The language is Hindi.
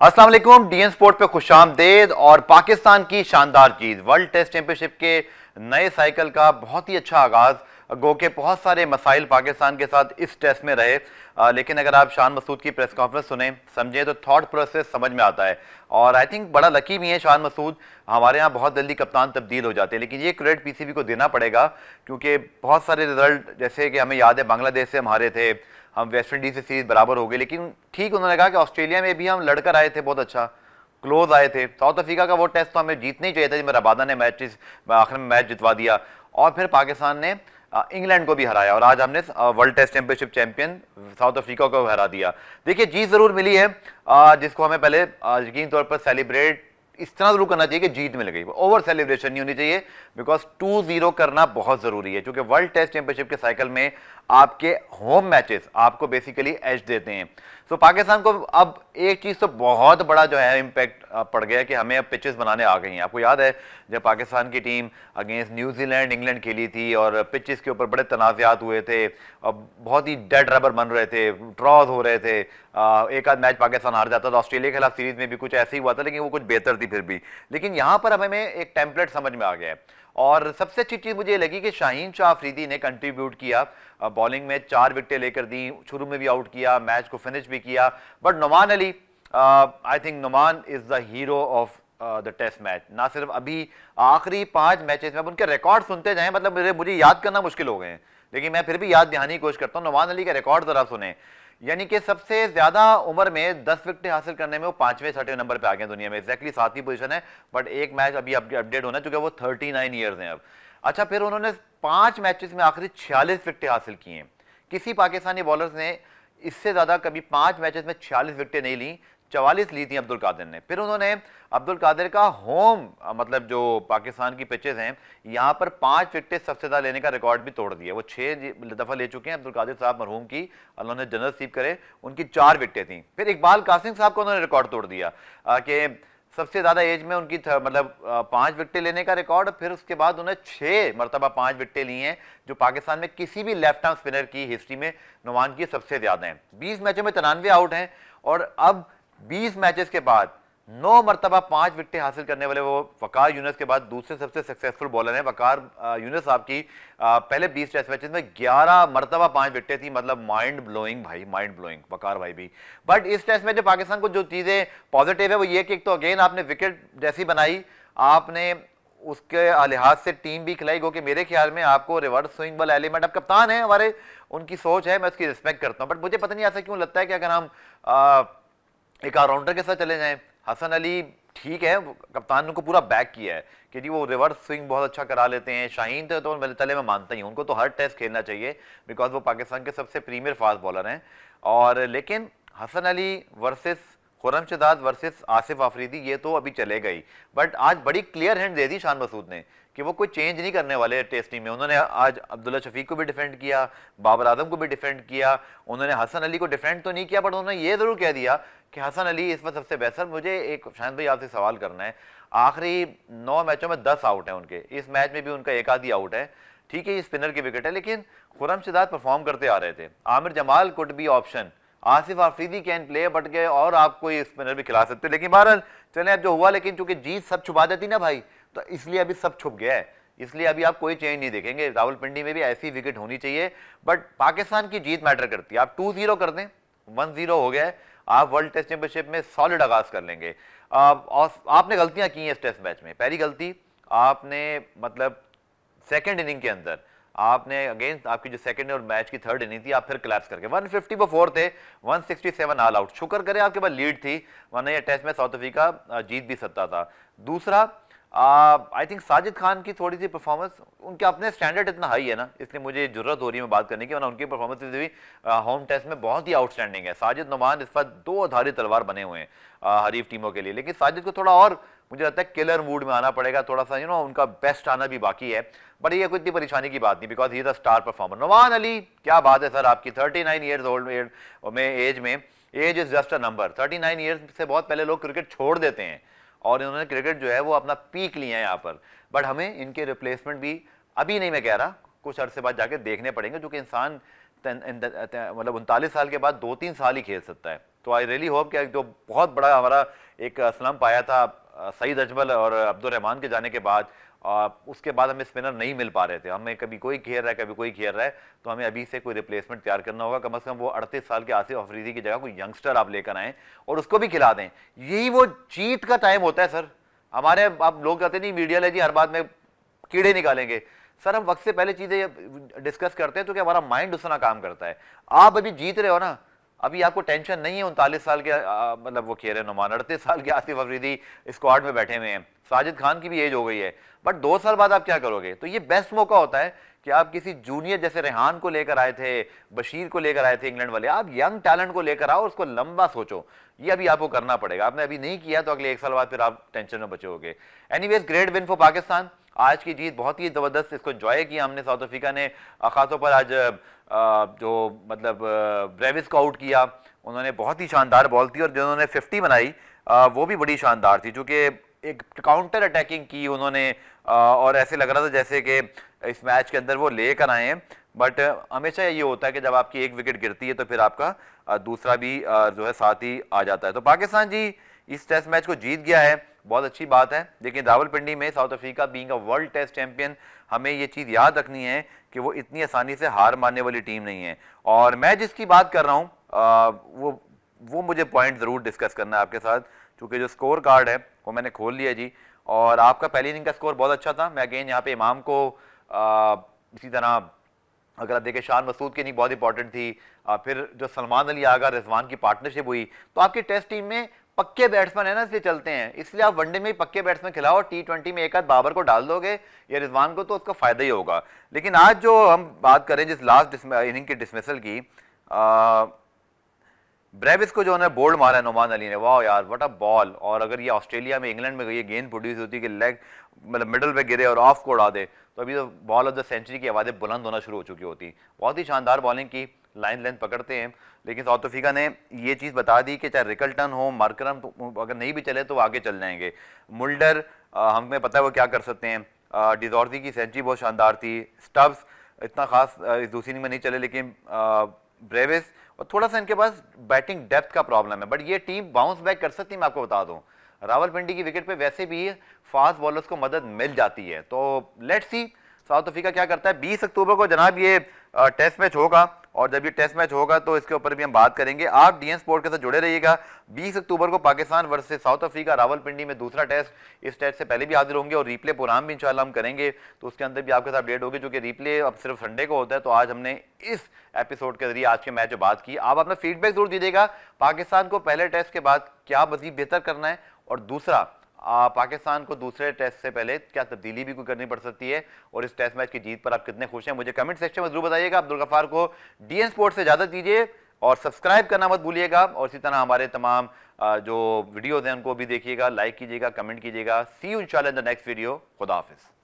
अस्सलाम वालेकुम। डीएन स्पोर्ट पे खुशामदेद। और पाकिस्तान की शानदार जीत, वर्ल्ड टेस्ट चैंपियनशिप के नए साइकिल का बहुत ही अच्छा आगाज। गो के बहुत सारे मसाइल पाकिस्तान के साथ इस टेस्ट में रहे, लेकिन अगर आप शान मसूद की प्रेस कॉन्फ्रेंस सुने समझे तो थॉट प्रोसेस समझ में आता है। और आई थिंक बड़ा लकी भी है शान मसूद, हमारे यहाँ बहुत जल्दी कप्तान तब्दील हो जाते हैं, लेकिन ये क्रेडिट पीसीबी को देना पड़ेगा क्योंकि बहुत सारे रिजल्ट, जैसे कि हमें याद है बांग्लादेश से हम हारे थे, हम वेस्ट इंडीज से सीरीज बराबर हो गई, लेकिन ठीक उन्होंने कहा कि ऑस्ट्रेलिया में भी हम लड़कर आए थे, बहुत अच्छा क्लोज आए थे। साउथ अफ्रीका का वो टेस्ट तो हमें जीतना ही चाहिए था जिसमें रबादा ने आखिर में मैच जितवा दिया, और फिर पाकिस्तान ने इंग्लैंड को भी हराया, और आज हमने world test championship champion South Africa को हरा दिया। देखिए जीत जरूर मिली है, जिसको हमें पहले यकीन तौर पर सेलिब्रेट इस तरह जरूर करना चाहिए कि जीत मिल गई, ओवर सेलिब्रेशन नहीं होनी चाहिए, बिकॉज 2-0 करना बहुत जरूरी है क्योंकि वर्ल्ड टेस्ट चैंपियनशिप के साइकिल में आपके होम मैचेस आपको बेसिकली एज देते हैं। तो पाकिस्तान को अब एक चीज तो बहुत बड़ा जो है इम्पैक्ट पड़ गया कि हमें अब पिचेस बनाने आ गई हैं। आपको याद है जब पाकिस्तान की टीम अगेंस्ट न्यूजीलैंड इंग्लैंड खेली थी और पिचेस के ऊपर बड़े तनाज़ात हुए थे, बहुत ही डेड रबर बन रहे थे, ड्रॉज हो रहे थे, एक आध मैच पाकिस्तान हार जाता था। ऑस्ट्रेलिया के खिलाफ सीरीज में भी कुछ ऐसे ही हुआ था, लेकिन वो कुछ बेहतर थी फिर भी। लेकिन यहां पर अब हमें एक टेम्पलेट समझ में आ गया है, और सबसे अच्छी चीज मुझे लगी कि शाहीन शाह अफरीदी ने कंट्रीब्यूट किया, बॉलिंग में 4 विकेटें लेकर दी, शुरू में भी आउट किया, मैच को फिनिश भी किया। But Noman Ali, I think Noman is the hero of the test match. ना सिर्फ अभी आखिरी 5 मैचेस में, अब उनके रिकॉर्ड सुनते जाएं, मतलब मुझे याद करना मुश्किल हो गए हैं, लेकिन मैं फिर भी याद दिहाने की कोशिश करता हूं। नुमान अली का रिकॉर्ड जरा सुने, यानी कि सबसे ज्यादा उम्र में 10 विकेट हासिल करने में वो 5वें-6वें नंबर पे आ गए दुनिया में, एक्जैक्टली 7वीं पोजीशन है, बट एक मैच अभी अपडेट होना चूंकि वो 39 ईयर्स हैं अब। अच्छा, फिर उन्होंने 5 मैचेस में आखिरी 46 विकेटें हासिल की हैं। किसी पाकिस्तानी बॉलर्स ने इससे ज्यादा कभी 5 मैचेस में 46 विकेटें नहीं ली, 44 ली थी अब्दुल कादिर ने। फिर उन्होंने अब्दुल कादिर का होम, मतलब जो पाकिस्तान की पिचेस हैं, यहां पर 5 विकेटें सबसे ज्यादा लेने का रिकॉर्ड भी तोड़ दिया। वो 6 दफा ले चुके हैं अब्दुल कादिर साहब मरहूम की, अल्लाह ने जन्नत नसीब करे, उनकी 4 विकेटें थी। फिर इकबाल कासिम साहब को उन्होंने रिकॉर्ड तोड़ दिया कि सबसे ज्यादा एज में उनकी मतलब 5 विकेटें लेने का रिकॉर्ड। फिर उसके बाद उन्हें 6 मरतबा 5 विकेटें ली हैं, जो पाकिस्तान में किसी भी लेफ्ट आर्म स्पिनर की हिस्ट्री में नुमान की सबसे ज्यादा हैं। 20 मैचों में 93 आउट हैं, और अब 20 मैचेस के बाद 9 मरतबा 5 विकेटें हासिल करने वाले वो वकार यूनुस के बाद दूसरे सबसे सक्सेसफुल बॉलर हैं। वकार यूनुस साहब की पहले 20 टेस्ट मैचेस में 11 मरतबा 5 विकेटें थी, मतलब माइंड ब्लोइंग भाई, माइंड ब्लोइंग वकार भाई भी। बट इस टेस्ट में जो पाकिस्तान को जो चीजें पॉजिटिव है वो ये कि एक तो अगेन आपने विकेट जैसी बनाई, आपने उसके लिहाज से टीम भी खिलाई, क्योंकि मेरे ख्याल में आपको रिवर्स स्विंग वाला एलिमेंट, अब कप्तान है हमारे, उनकी सोच है, मैं उसकी रिस्पेक्ट करता हूं, बट मुझे पता नहीं ऐसा क्यों लगता है कि अगर हम एक ऑलराउंडर के साथ चले जाएं, हसन अली ठीक है, कप्तान ने को पूरा बैक किया है कि जी वो रिवर्स स्विंग बहुत अच्छा करा लेते हैं। शाहीन तो चले मैं मानता ही हूं, उनको तो हर टेस्ट खेलना चाहिए बिकॉज वो पाकिस्तान के सबसे प्रीमियर फास्ट बॉलर हैं। और लेकिन हसन अली वर्सेस खुर्रम शहजाद वर्सेस आसिफ आफरीदी, ये तो अभी चले गई। बट आज बड़ी क्लियर हैंड दे दी शान मसूद ने कि वो कोई चेंज नहीं करने वाले टेस्ट टीम में। उन्होंने आज अब्दुल्ला शफीक को भी डिफेंड किया, बाबर आजम को भी डिफेंड किया, उन्होंने हसन अली को डिफेंड तो नहीं किया, बट उन्होंने ये जरूर कह दिया कि हसन अली इस वक्त सबसे बेहतर। मुझे एक शायद भाई आपसे सवाल करना है, आखिरी 9 मैचों में 10 आउट है उनके, इस मैच में भी उनका एक आधी आउट है, ठीक है ये स्पिनर की विकेट है, लेकिन खुर्रम शहजाद परफॉर्म करते आ रहे थे। Aamir Jamal could be option, Asif Afridi can play, but के और आप कोई स्पिनर भी खिला सकते, लेकिन बहरहाल चले अब जो हुआ। लेकिन चूंकि जीत सब छुपा देती ना भाई, तो इसलिए अभी सब छुप गया है, इसलिए अभी आप कोई चेंज नहीं देखेंगे। रावलपिंडी में भी ऐसी विकेट होनी चाहिए, बट पाकिस्तान की जीत मैटर करती है। आप 2-0 कर दें, 1-0 हो गया है, आप वर्ल्ड टेस्ट चैंपियनशिप में सॉलिड आगाज कर लेंगे। और आपने गलतियां की हैं इस टेस्ट मैच में। पहली गलती आपने, मतलब सेकंड इनिंग के अंदर आपने अगेंस्ट आपकी जो सेकंड और मैच की थर्ड इनिंग थी, आप फिर क्लैप्स करके 150 पर 4 थे, 167 ऑल आउट। शुक्र करें आपके पास लीड थी, वरना ये टेस्ट में साउथ अफ्रीका जीत भी सकता था। दूसरा, आई थिंक साजिद खान की थोड़ी सी परफॉर्मेंस, उनके अपने स्टैंडर्ड इतना हाई है ना, इसलिए मुझे जरूरत हो रही है बात करने की, वरना उनकी परफॉर्मेंस भी होम टेस्ट में बहुत ही आउटस्टैंडिंग है। साजिद नुमान इस वक्त 2 धारी तलवार बने हुए हैं हरीफ टीमों के लिए, लेकिन साजिद को थोड़ा और मुझे लगता है किलर मूड में आना पड़ेगा, थोड़ा सा उनका बेस्ट आना भी बाकी है। बट ये कोई इतनी परेशानी की बात नहीं, because he is the star performer. Noman Ali, क्या बात है सर आपकी, 39 ईयर्स ओल्ड में age is just a number. 39 years से बहुत पहले लोग क्रिकेट छोड़ देते हैं, और इन्होंने क्रिकेट जो है वो अपना पीक लिया है यहाँ पर। बट हमें इनके रिप्लेसमेंट भी अभी नहीं, मैं कह रहा कुछ अरसे बाद जाके देखने पड़ेंगे, जो कि इंसान मतलब 39 साल के बाद 2-3 साल ही खेल सकता है। तो आई रियली होप कि जो बहुत बड़ा हमारा एक स्लम्प आया था सईद अजमल और अब्दुल रहमान के जाने के बाद, उसके बाद हमें स्पिनर नहीं मिल पा रहे थे, हमें कभी कोई खेल रहा है कभी कोई खेल रहा है, तो हमें अभी से कोई रिप्लेसमेंट तैयार करना होगा। कम से कम वो 38 साल के आसिफ अफरीदी की जगह कोई यंगस्टर आप लेकर आएँ और उसको भी खिला दें। यही वो जीत का टाइम होता है सर। हमारे आप लोग कहते नहीं मीडिया ले जी हर बात में कीड़े निकालेंगे, सर हम वक्त से पहले चीजें डिस्कस करते हैं तो क्या हमारा माइंड उतना काम करता है। आप अभी जीत रहे हो ना, अभी आपको टेंशन नहीं है। 39 साल के मतलब वो खेल रहे नुमान, 38 साल के आसिफ अफरीदी स्क्वाड में बैठे हुए हैं, साजिद खान की भी एज हो गई है, बट 2 साल बाद आप क्या करोगे। तो ये बेस्ट मौका होता है कि आप किसी जूनियर जैसे रेहान को लेकर आए थे, बशीर को लेकर आए थे इंग्लैंड वाले, आप यंग टैलेंट को लेकर आओ, उसको लंबा सोचो। ये अभी आपको करना पड़ेगा, आपने अभी नहीं किया तो अगले 1 साल बाद फिर आप टेंशन में बचोगे। Anyways great win for Pakistan. आज की जीत बहुत ही जबरदस्त, इसको एंजॉय किया हमने। साउथ अफ्रीका ने खासतौर पर आज जो मतलब ब्रेविस को आउट किया, उन्होंने बहुत ही शानदार बॉल थी, और जिन्होंने 50 बनाई वो भी बड़ी शानदार थी, चूंकि एक काउंटर अटैकिंग की उन्होंने, और ऐसे लग रहा था जैसे कि इस मैच के अंदर वो लेकर आए हैं। बट हमेशा ये होता है कि जब आपकी एक विकेट गिरती है तो फिर आपका दूसरा भी जो है साथ ही आ जाता है। तो पाकिस्तान जी इस टेस्ट मैच को जीत गया है, बहुत अच्छी बात है। लेकिन रावलपिंडी में South Africa being a world test champion, हमें ये चीज़ याद रखनी है कि वो इतनी आसानी से हार मानने वाली टीम नहीं है। और मैं जिसकी बात कर रहा हूँ वो मुझे पॉइंट ज़रूर डिस्कस करना है आपके साथ, क्योंकि जो स्कोर कार्ड है वो मैंने खोल लिया जी। और आपका पहली इनिंग का स्कोर बहुत अच्छा था। मैं अगेन यहाँ पे इमाम को इसी तरह अगर आप देखें शान मसूद की इनिंग बहुत इंपॉर्टेंट थी। फिर जो सलमान अली आगा रिजवान की पार्टनरशिप हुई, तो आपकी टेस्ट टीम में पक्के बैट्समैन है ना, इसलिए चलते हैं, इसलिए आप वनडे में पक्के बैट्समैन खिलाओ। T20 में एक आध बाबर को डाल दोगे या रिजवान को तो उसका फायदा ही होगा। लेकिन आज जो हम बात करें जिस लास्ट इनिंग की डिसमिसल की, ब्रेविस को जो उन्होंने बोल्ड मारा है नुमान अली ने, वाह यार व्हाट अ बॉल। और अगर ये ऑस्ट्रेलिया में इंग्लैंड में ये गेंद प्रोड्यूस होती कि लेग मतलब मिडल पे गिरे और ऑफ को उड़ा दे, तो अभी तो बॉल ऑफ द सेंचुरी की आवाज़ें बुलंद होना शुरू हो चुकी होती। बहुत ही शानदार बॉलिंग की, लाइन लेंथ पकड़ते हैं। लेकिन साउथ अफ्रीका ने ये चीज़ बता दी कि चाहे रिकल्टन हो, मार्करम अगर नहीं भी चले तो वो आगे चल जाएंगे। मुल्डर हमें पता है वो क्या कर सकते हैं। डिजॉर्जी की सेंचुरी बहुत शानदार थी। स्टब्स इतना खास इस दूसरी इनिंग में नहीं चले, लेकिन ब्रेविस और थोड़ा सा इनके पास बैटिंग डेप्थ का प्रॉब्लम है, बट ये टीम बाउंस बैक कर सकती है। मैं आपको बता दूं रावलपिंडी की विकेट पे वैसे भी फास्ट बॉलर्स को मदद मिल जाती है। तो लेट्स सी साउथ अफ्रीका क्या करता है। 20 अक्टूबर को जनाब ये टेस्ट मैच होगा, और जब ये टेस्ट मैच होगा तो इसके ऊपर भी हम बात करेंगे। आप डीएन स्पोर्ट के साथ जुड़े रहिएगा। 20 अक्टूबर को Pakistan versus south Africa Rawalpindi में दूसरा टेस्ट। इस टेस्ट से पहले भी हाजिर होंगे और रिप्ले प्रोग्राम भी इंशाल्लाह हम करेंगे, तो उसके अंदर भी आपके साथ अपडेट होगी। जो कि रिप्ले अब सिर्फ संडे को होता है, तो आज हमने इस एपिसोड के जरिए आज के मैच में बात की। आप अपना फीडबैक जरूर दीजिएगा, पाकिस्तान को पहले टेस्ट के बाद क्या मजीद बेहतर करना है, और दूसरा पाकिस्तान को दूसरे टेस्ट से पहले क्या तब्दीली भी कोई करनी पड़ सकती है, और इस टेस्ट मैच की जीत पर आप कितने खुश हैं मुझे कमेंट सेक्शन में जरूर बताइएगा। अब्दुल गफ्फार को डीएन स्पोर्ट्स से इजाजत दीजिए, और सब्सक्राइब करना मत भूलिएगा, और इसी तरह हमारे तमाम जो वीडियोज हैं उनको भी देखिएगा, लाइक कीजिएगा, कमेंट कीजिएगा। सी यू इंशाल्लाह इन द नेक्स्ट वीडियो। खुदा हाफिज़।